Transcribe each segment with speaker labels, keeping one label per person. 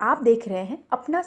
Speaker 1: आप देख रहे हैं अपना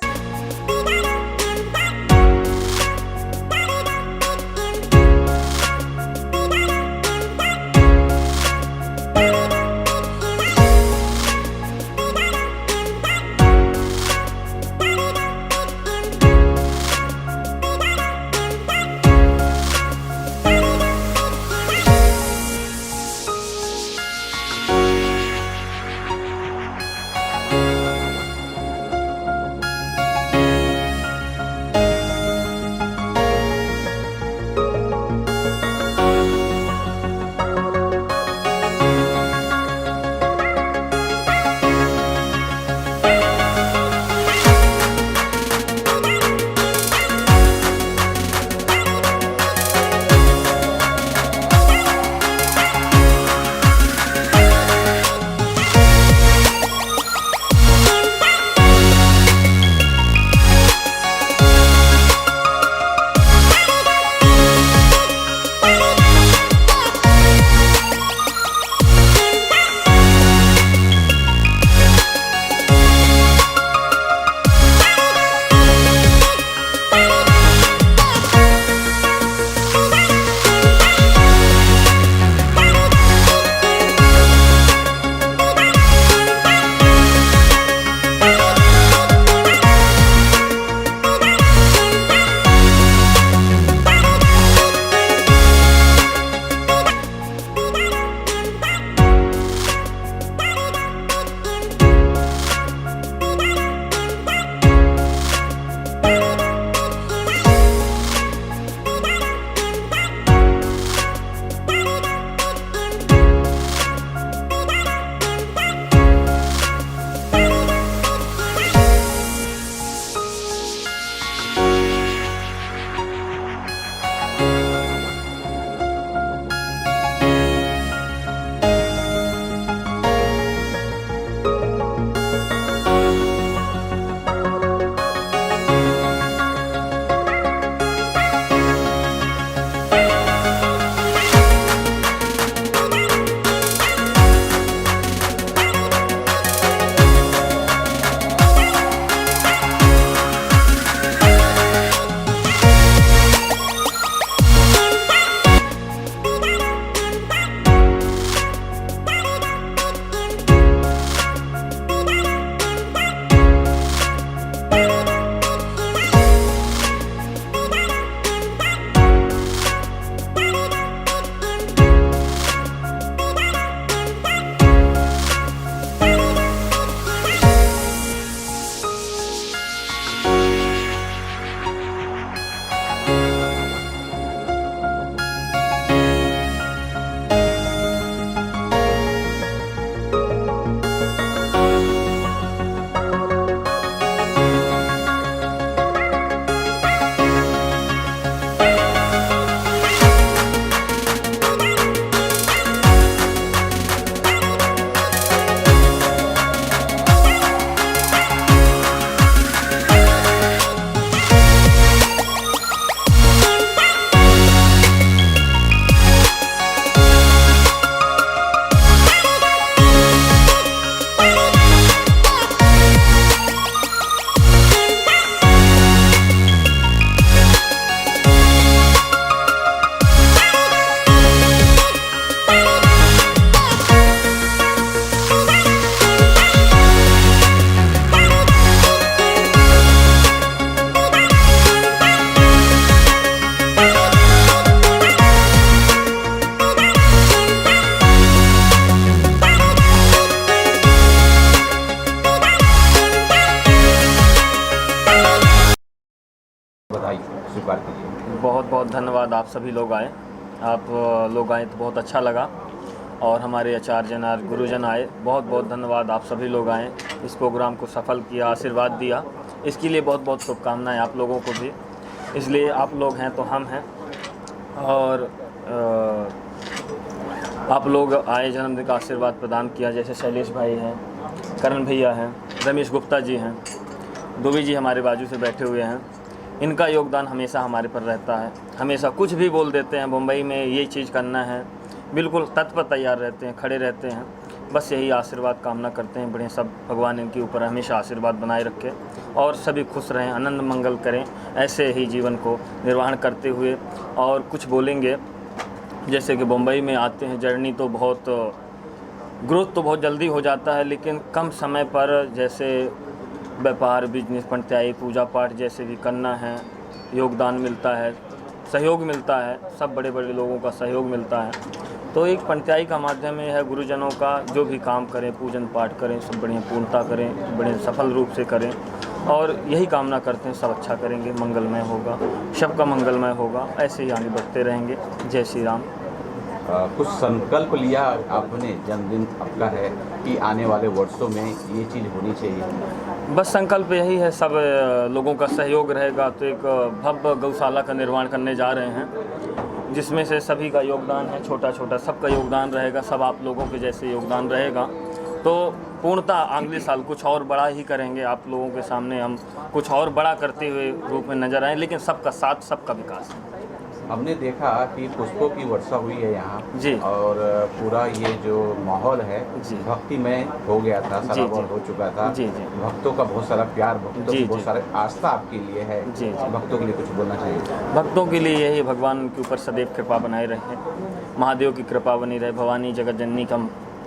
Speaker 2: बधाई स्वीकार कीजिए।
Speaker 3: बहुत बहुत धन्यवाद। आप सभी लोग आए, आप लोग आए तो बहुत अच्छा लगा, और हमारे आचार्य जन और गुरुजन आए, बहुत बहुत धन्यवाद। आप सभी लोग आए, इस प्रोग्राम को सफल किया, आशीर्वाद दिया, इसके लिए बहुत बहुत शुभकामनाएं आप लोगों को भी। इसलिए आप लोग हैं तो हम हैं, और आप लोग आए, जन्मदिन का आशीर्वाद प्रदान किया। जैसे शैलेश भाई हैं, करण भैया हैं, रमेश गुप्ता जी हैं, दुबे जी हमारे बाजू से बैठे हुए हैं। इनका योगदान हमेशा हमारे पर रहता है। हमेशा कुछ भी बोल देते हैं, मुंबई में ये चीज़ करना है, बिल्कुल तत्पर तैयार रहते हैं, खड़े रहते हैं। बस यही आशीर्वाद कामना करते हैं, बढ़िया सब भगवान इनके ऊपर हमेशा आशीर्वाद बनाए रखे और सभी खुश रहें, आनंद मंगल करें, ऐसे ही जीवन को निर्वहन करते हुए। और कुछ बोलेंगे, जैसे कि मुंबई में आते हैं जर्नी तो बहुत ग्रोथ तो बहुत जल्दी हो जाता है, लेकिन कम समय पर जैसे व्यापार, बिजनेस, पंचायत, पूजा पाठ जैसे भी करना है, योगदान मिलता है, सहयोग मिलता है, सब बड़े बड़े लोगों का सहयोग मिलता है। तो एक पंचायत का माध्यम ये है, गुरुजनों का जो भी काम करें, पूजन पाठ करें, सब बढ़िया पूर्णता करें, बढ़िया सफल रूप से करें और यही कामना करते हैं सब अच्छा करेंगे, मंगलमय होगा, सबका मंगलमय होगा, ऐसे ही आगे बढ़ते रहेंगे। जय श्री राम।
Speaker 2: कुछ संकल्प लिया आपने, जन्मदिन आपका है कि आने वाले वर्षों में ये चीज़ होनी चाहिए?
Speaker 3: बस संकल्प यही है, सब लोगों का सहयोग रहेगा तो एक भव्य गौशाला का निर्माण करने जा रहे हैं, जिसमें से सभी का योगदान है, छोटा छोटा सबका योगदान रहेगा, सब आप लोगों के जैसे योगदान रहेगा। तो पूर्णतः अगले साल कुछ और बड़ा ही करेंगे, आप लोगों के सामने हम कुछ और बड़ा करते हुए रूप में नजर आए, लेकिन सबका साथ, सबका विकास।
Speaker 2: हमने देखा कि पुष्पों की वर्षा हुई है यहाँ
Speaker 3: जी,
Speaker 2: और पूरा ये जो माहौल है
Speaker 3: जी,
Speaker 2: भक्तिमय हो गया था,
Speaker 3: जी,
Speaker 2: सराबोर
Speaker 3: जी,
Speaker 2: हो चुका था।
Speaker 3: जी, जी,
Speaker 2: भक्तों का बहुत सारा प्यार, भक्तों
Speaker 3: जी,
Speaker 2: की बहुत
Speaker 3: जी,
Speaker 2: सारे आस्था आपके लिए है।
Speaker 3: जी, जी।
Speaker 2: भक्तों के लिए कुछ बोलना चाहिए?
Speaker 3: भक्तों के लिए यही, भगवान के ऊपर सदैव कृपा बनाए रहे, महादेव की कृपा बनी रहे, भवानी जगत जननी का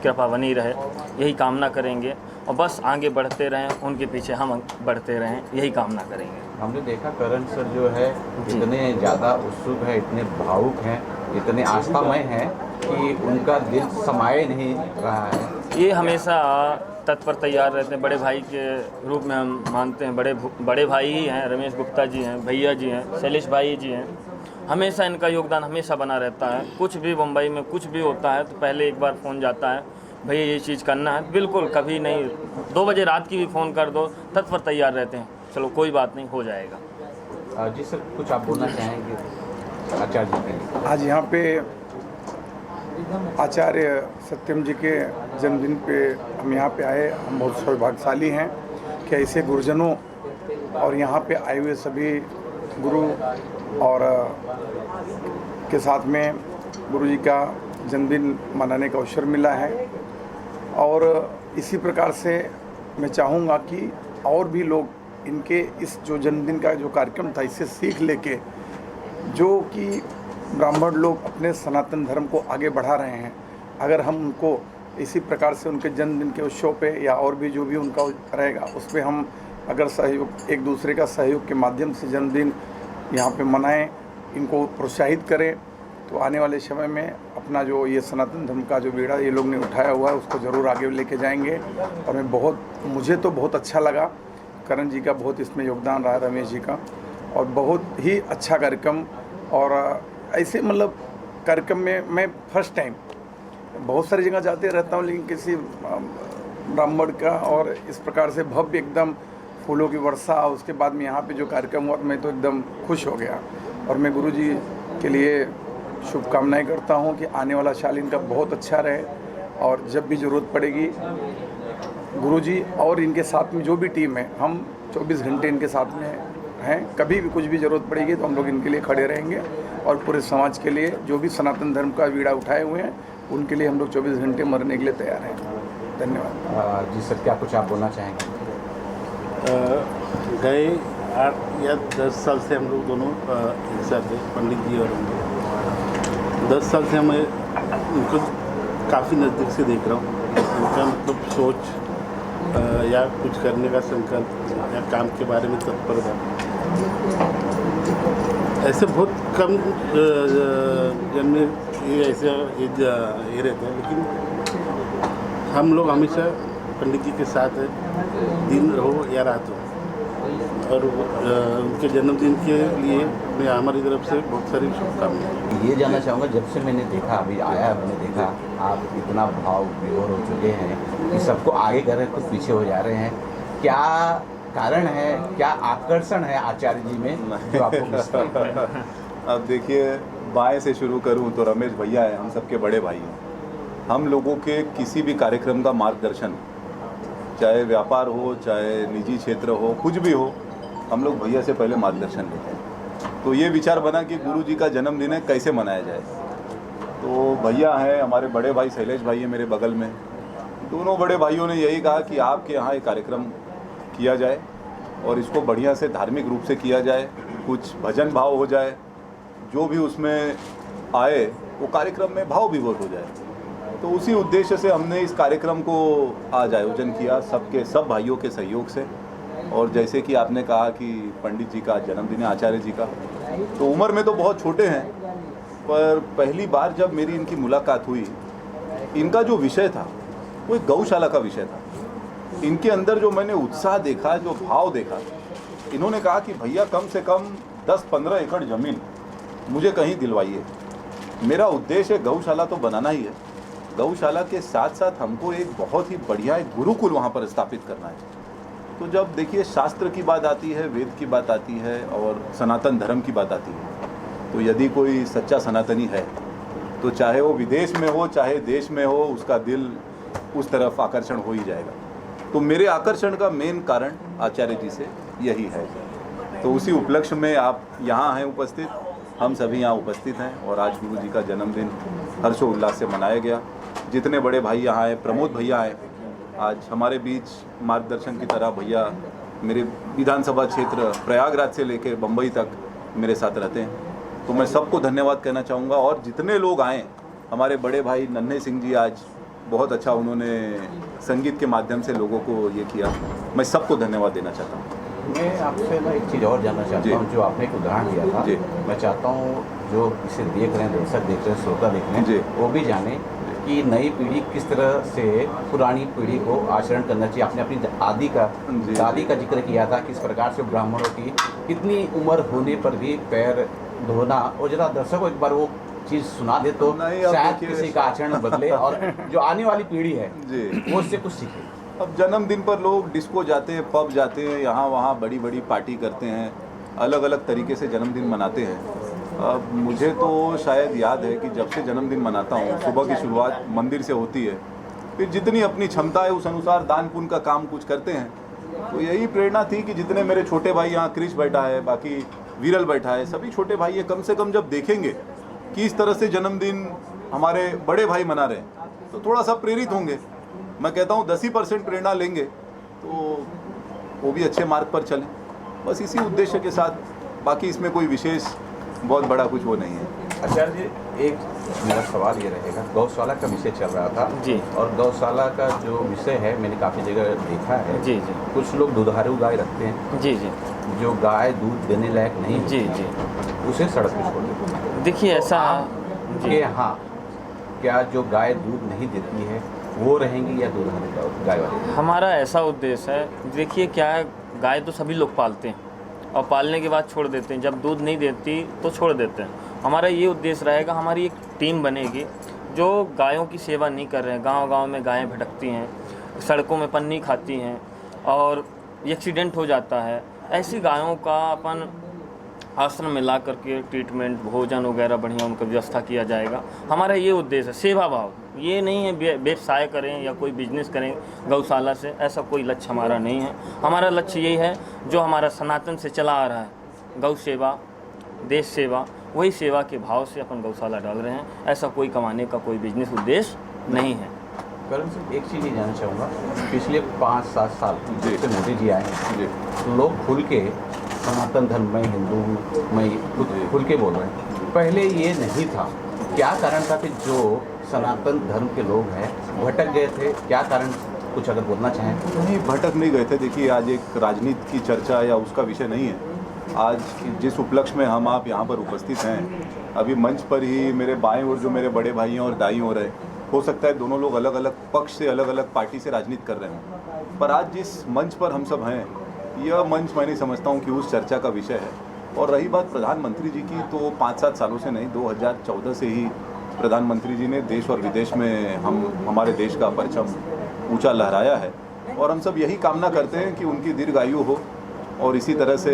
Speaker 3: कृपा बनी रहे, यही कामना करेंगे और बस आगे बढ़ते रहें, उनके पीछे हम बढ़ते रहें, यही कामना करेंगे।
Speaker 2: हमने देखा करण सर जो है
Speaker 3: जी।
Speaker 2: इतने ज़्यादा उत्सुक है, इतने भावुक हैं, इतने आस्थामय हैं कि उनका दिल समाये नहीं रहा है।
Speaker 3: ये हमेशा तत्पर तैयार रहते हैं, बड़े भाई के रूप में हम मानते हैं, बड़े भाई ही हैं, रमेश गुप्ता जी हैं, भैया जी हैं, शैलेश भाई जी हैं, हमेशा इनका योगदान हमेशा बना रहता है। कुछ भी मुंबई में कुछ भी होता है तो पहले एक बार फ़ोन जाता है, भैया ये चीज़ करना है, बिल्कुल कभी नहीं, 2 बजे रात की भी फ़ोन कर दो, तत्पर तैयार रहते हैं, चलो कोई बात नहीं, हो जाएगा।
Speaker 2: जी सर, कुछ आप बोलना चाहेंगे आचार्य जी के लिए?
Speaker 1: आज यहाँ पे आचार्य सत्यम जी के जन्मदिन पे हम यहाँ पे आए, हम बहुत सौभाग्यशाली हैं कि ऐसे गुरुजनों और यहाँ पे आए हुए सभी गुरु और के साथ में गुरु जी का जन्मदिन मनाने का अवसर मिला है। और इसी प्रकार से मैं चाहूँगा कि और भी लोग इनके इस जो जन्मदिन का जो कार्यक्रम था, इससे सीख लेके जो कि ब्राह्मण लोग अपने सनातन धर्म को आगे बढ़ा रहे हैं, अगर हम उनको इसी प्रकार से उनके जन्मदिन के उत्सव पे या और भी जो भी उनका रहेगा उस पर हम अगर सहयोग, एक दूसरे का सहयोग के माध्यम से जन्मदिन यहाँ पे मनाएं, इनको प्रोत्साहित करें, तो आने वाले समय में अपना जो ये सनातन धर्म का जो बीड़ा ये लोग ने उठाया हुआ है उसको ज़रूर आगे लेके जाएंगे। और मुझे तो बहुत अच्छा लगा, करण जी का बहुत इसमें योगदान रहा, रमेश जी का, और बहुत ही अच्छा कार्यक्रम। और ऐसे मतलब कार्यक्रम में मैं फर्स्ट टाइम, बहुत सारी जगह जाते रहता हूँ लेकिन किसी ब्राह्मण का और इस प्रकार से भव्य एकदम फूलों की वर्षा, उसके बाद में यहाँ पे जो कार्यक्रम हुआ मैं तो एकदम खुश हो गया। और मैं गुरु जी के लिए शुभकामनाएं करता हूँ कि आने वाला साल इनका बहुत अच्छा रहे और जब भी ज़रूरत पड़ेगी गुरुजी और इनके साथ में जो भी टीम है, हम 24 घंटे इनके साथ में हैं, कभी भी कुछ भी ज़रूरत पड़ेगी तो हम लोग इनके लिए खड़े रहेंगे। और पूरे समाज के लिए जो भी सनातन धर्म का बीड़ा उठाए हुए हैं उनके लिए हम लोग 24 घंटे मरने के लिए तैयार हैं। धन्यवाद।
Speaker 2: जी सर, क्या कुछ आप बोलना चाहेंगे?
Speaker 4: गए 8 या 10 साल से हम लोग दोनों एक साथ हैं, पंडित जी और हम लोग 10 साल से मैं उनको काफ़ी नज़दीक से देख रहा हूँ। उनका मतलब सोच या कुछ करने का संकल्प या काम के बारे में तत्परता, ऐसे बहुत कम जन्म ये ऐसे ये रहते हैं, लेकिन हम लोग हमेशा पंडित जी के साथ है, दिन हो या रात हो। और उनके जन्मदिन के लिए मैं हमारी तरफ से बहुत सारी शुभकामनाएं।
Speaker 2: ये जानना चाहूँगा, जब से मैंने देखा, अभी आया मैंने देखा आप इतना भाव विभोर हो चुके हैं कि सबको आगे कर रहे हैं, खुद पीछे हो जा रहे हैं, क्या कारण है, क्या आकर्षण है आचार्य जी में जो आपको मिसता है?
Speaker 5: अब देखिए, बाएं से शुरू करूं तो रमेश भैया है, हम सबके बड़े भाई हैं। हम लोगों के किसी भी कार्यक्रम का मार्गदर्शन, चाहे व्यापार हो, चाहे निजी क्षेत्र हो, कुछ भी हो, हम लोग भैया से पहले मार्गदर्शन लेते हैं। तो ये विचार बना कि गुरु जी का जन्मदिन है, कैसे मनाया जाए। तो भैया हैं, हमारे बड़े भाई शैलेश भाई हैं मेरे बगल में, दोनों बड़े भाइयों ने यही कहा कि आपके यहाँ एक कार्यक्रम किया जाए और इसको बढ़िया से धार्मिक रूप से किया जाए, कुछ भजन भाव हो जाए, जो भी उसमें आए वो कार्यक्रम में भाव विभोर हो जाए। तो उसी उद्देश्य से हमने इस कार्यक्रम को आज आयोजन किया, सब भाइयों के सहयोग से। और जैसे कि आपने कहा कि पंडित जी का जन्मदिन है, आचार्य जी का, तो उम्र में तो बहुत छोटे हैं, पर पहली बार जब मेरी इनकी मुलाकात हुई, इनका जो विषय था वो एक गौशाला का विषय था। इनके अंदर जो मैंने उत्साह देखा, जो भाव देखा, इन्होंने कहा कि भैया कम से कम 10-15 एकड़ ज़मीन मुझे कहीं दिलवाइए। मेरा उद्देश्य गौशाला तो बनाना ही है, गौशाला के साथ साथ हमको एक बहुत ही बढ़िया एक गुरुकुल वहाँ पर स्थापित करना है। तो जब देखिए शास्त्र की बात आती है, वेद की बात आती है और सनातन धर्म की बात आती है, तो यदि कोई सच्चा सनातनी है तो चाहे वो विदेश में हो चाहे देश में हो, उसका दिल उस तरफ आकर्षण हो ही जाएगा। तो मेरे आकर्षण का मेन कारण आचार्य जी से यही है। तो उसी उपलक्ष्य में आप यहाँ हैं उपस्थित, हम सभी यहाँ उपस्थित हैं और आज गुरु जी का जन्मदिन हर्षोल्लास से मनाया गया। जितने बड़े भाई यहाँ आए, प्रमोद भैया आए आज हमारे बीच, मार्गदर्शन की तरह भैया मेरे विधानसभा क्षेत्र प्रयागराज से लेकर बम्बई तक मेरे साथ रहते हैं। तो मैं सबको धन्यवाद कहना चाहूँगा। और जितने लोग आए, हमारे बड़े भाई नन्हे सिंह जी आज बहुत अच्छा उन्होंने संगीत के माध्यम से लोगों को ये किया, मैं सबको धन्यवाद देना चाहता हूँ।
Speaker 2: मैं आपसे ना एक चीज़ और जानना चाहता हूँ, जो आपने एक उदाहरण दिया था, मैं चाहता हूँ जो इसे देख रहे हैं, दर्शक देख रहे हैं, श्रोता देख रहे हैं, वो भी जाने कि नई पीढ़ी किस तरह से पुरानी पीढ़ी को आचरण करना चाहिए। आपने अपनी दादी का जिक्र किया था, किस प्रकार से ब्राह्मणों की कितनी उम्र होने पर भी पैर धोना, और जरा दर्शकों एक बार वो चीज़ सुना दे तो शायद किसी का आचरण बदले और जो आने वाली पीढ़ी है वो उससे कुछ सीखे।
Speaker 5: अब जन्मदिन पर लोग डिस्को जाते हैं, पब जाते हैं, यहाँ वहाँ बड़ी बड़ी पार्टी करते हैं, अलग अलग तरीके से जन्मदिन मनाते हैं। अब मुझे तो शायद याद है कि जब से जन्मदिन मनाता हूँ, सुबह की शुरुआत मंदिर से होती है, फिर जितनी अपनी क्षमता है उस अनुसार दान पुण्य का काम कुछ करते हैं। तो यही प्रेरणा थी कि जितने मेरे छोटे भाई, यहाँ क्रिश बैठा है, बाकी विरल बैठा है, सभी छोटे भाई ये कम से कम जब देखेंगे कि इस तरह से जन्मदिन हमारे बड़े भाई मना रहे हैं तो थोड़ा सा प्रेरित होंगे। मैं कहता हूँ 10% प्रेरणा लेंगे तो वो भी अच्छे मार्ग पर चलें। बस इसी उद्देश्य के साथ, बाकी इसमें कोई विशेष बहुत बड़ा कुछ वो नहीं है।
Speaker 2: आचार्य जी, एक मेरा सवाल ये रहेगा, गौशाला का विषय चल रहा था
Speaker 3: जी, और
Speaker 2: गौशाला का जो विषय है मैंने काफ़ी जगह देखा है।
Speaker 3: जी जी,
Speaker 2: कुछ लोग दुधारू गाय रखते हैं,
Speaker 3: जी जी,
Speaker 2: जो गाय दूध देने लायक नहीं
Speaker 3: जी
Speaker 2: होती,
Speaker 3: जी।
Speaker 2: उसे सड़क पर छोड़ देते हैं।
Speaker 3: देखिए ऐसा
Speaker 2: कि हाँ, क्या जो गाय दूध नहीं देती है वो रहेंगी या दुधारू गाय वाली?
Speaker 3: हमारा ऐसा उद्देश्य है, देखिए क्या है, गाय तो सभी लोग पालते हैं और पालने के बाद छोड़ देते हैं, जब दूध नहीं देती तो छोड़ देते हैं। हमारा ये उद्देश्य रहेगा, हमारी एक टीम बनेगी जो गायों की सेवा नहीं कर रहे हैं। गांव-गांव में गायें भटकती हैं, सड़कों में पन्नी खाती हैं और एक्सीडेंट हो जाता है। ऐसी गायों का अपन आश्रम में ला करके ट्रीटमेंट, भोजन वगैरह बढ़िया उनका व्यवस्था किया जाएगा। हमारा ये उद्देश्य है, सेवा भाव। ये नहीं है व्यवसाय करें या कोई बिजनेस करें गौशाला से, ऐसा कोई लक्ष्य हमारा नहीं है। हमारा लक्ष्य यही है जो हमारा सनातन से चला आ रहा है, गौ सेवा, देश सेवा, वही सेवा के भाव से अपन गौशाला डाल रहे हैं। ऐसा कोई कमाने का कोई बिजनेस उद्देश्य नहीं है।
Speaker 2: करण सिंह, एक चीज़ ये जानना चाहूँगा, पिछले 5-7 साल से मोदी जी आए हैं, लोग खुल के सनातन धर्म में, हिंदू हूँ मैं, खुल के बोल रहे हैं। पहले ये नहीं था, क्या कारण था कि जो सनातन धर्म के लोग हैं भटक गए थे? क्या कारण, कुछ अगर बोलना चाहें?
Speaker 5: नहीं, भटक नहीं गए थे। देखिए आज एक राजनीति की चर्चा या उसका विषय नहीं है। आज जिस उपलक्ष्य में हम आप यहाँ पर उपस्थित हैं, अभी मंच पर ही मेरे बाएं ओर जो मेरे बड़े भाई हैं और दाईं ओर है, हो सकता है दोनों लोग अलग अलग पक्ष से, अलग अलग पार्टी से राजनीति कर रहे हों, पर आज जिस मंच पर हम सब हैं, यह मंच मैं नहीं समझता हूँ कि उस चर्चा का विषय है। और रही बात प्रधानमंत्री जी की, तो 5-7 सालों से नहीं, 2014 से ही प्रधानमंत्री जी ने देश और विदेश में हमारे देश का परचम ऊंचा लहराया है। और हम सब यही कामना करते हैं कि उनकी दीर्घायु हो और इसी तरह से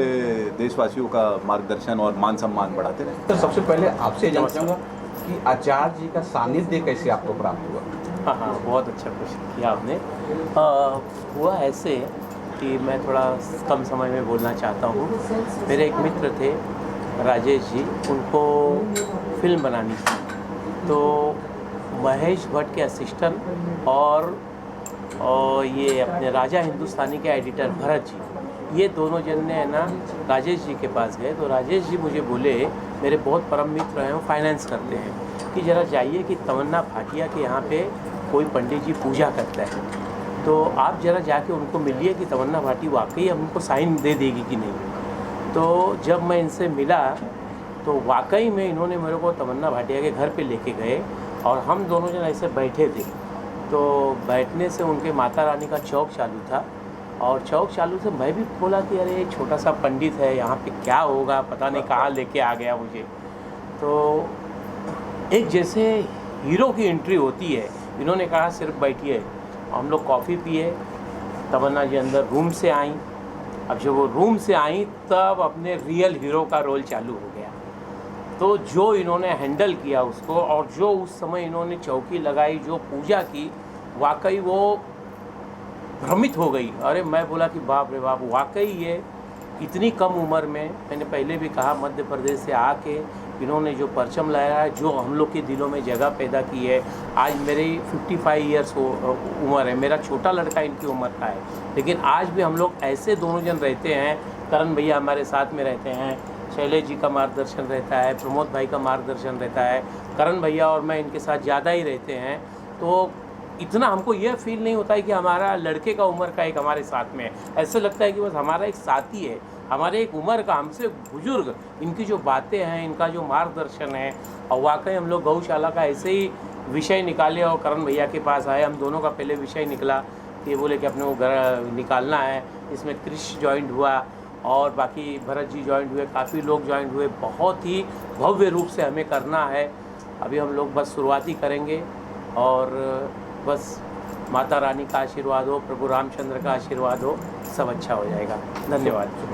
Speaker 5: देशवासियों का मार्गदर्शन और मान सम्मान बढ़ाते रहें।
Speaker 2: तो सबसे पहले आपसे जानना चाहूँगा कि आचार्य जी का सानिध्य कैसे आपको प्राप्त हुआ?
Speaker 6: हाँ, बहुत अच्छा क्वेश्चन किया आपने। हुआ ऐसे कि मैं थोड़ा कम समय में बोलना चाहता हूँ। मेरे एक मित्र थे राजेश जी, उनको फिल्म बनानी थी, तो महेश भट्ट के असिस्टेंट और और ये अपने राजा हिंदुस्तानी के एडिटर भरत जी, ये दोनों जन ने है ना राजेश जी के पास गए। तो राजेश जी मुझे बोले, मेरे बहुत परम मित्र हैं, वो फाइनेंस करते हैं, कि ज़रा जाइए कि तमन्ना भाटिया के यहाँ पे कोई पंडित जी पूजा करता है, तो आप ज़रा जाके उनको मिलिए कि तमन्ना भाटी वाकई हमको साइन दे देगी कि नहीं। तो जब मैं इनसे मिला तो वाकई में इन्होंने मेरे को तमन्ना भाटिया के घर पे लेके गए और हम दोनों जन ऐसे बैठे थे। तो बैठने से उनके माता रानी का चौक चालू था और चौक चालू से मैं भी बोला कि अरे छोटा सा पंडित है, यहाँ पे क्या होगा, पता नहीं कहाँ लेके आ गया मुझे। तो एक जैसे हीरो की एंट्री होती है, इन्होंने कहा सिर्फ बैठिए। हम लोग कॉफ़ी पिए, तमन्ना जी अंदर रूम से आई। अब जब वो रूम से आई तब अपने रियल हीरो का रोल चालू हो गया। तो जो इन्होंने हैंडल किया उसको और जो उस समय इन्होंने चौकी लगाई, जो पूजा की, वाकई वो भ्रमित हो गई। अरे मैं बोला कि बाप रे बाप, वाकई ये इतनी कम उम्र में, मैंने पहले भी कहा, मध्य प्रदेश से आके इन्होंने जो परचम लाया है, जो हम लोग के दिलों में जगह पैदा की है। आज मेरी 55 ईयर्स उम्र है, मेरा छोटा लड़का इनकी उम्र का है, लेकिन आज भी हम लोग ऐसे दोनों जन रहते हैं। करण भैया हमारे साथ में रहते हैं, शैलेश जी का मार्गदर्शन रहता है, प्रमोद भाई का मार्गदर्शन रहता है, करण भैया और मैं इनके साथ ज़्यादा ही रहते हैं। तो इतना हमको यह फील नहीं होता है कि हमारा लड़के का उम्र का एक हमारे साथ में है। ऐसा लगता है कि बस हमारा एक साथी है, हमारे एक उम्र का, हमसे बुजुर्ग। इनकी जो बातें हैं, इनका जो मार्गदर्शन है, और वाकई हम लोग गौशाला का ऐसे ही विषय निकाले और करण भैया के पास आए। हम दोनों का पहले विषय निकला कि ये बोले कि अपने को घर निकालना है। इसमें क्रिश जॉइंट हुआ और बाकी भरत जी जॉइंट हुए, काफ़ी लोग जॉइंट हुए। बहुत ही भव्य रूप से हमें करना है। अभी हम लोग बस शुरुआत ही करेंगे और बस माता रानी का आशीर्वाद हो, प्रभु रामचंद्र का आशीर्वाद हो, सब अच्छा हो जाएगा। धन्यवाद।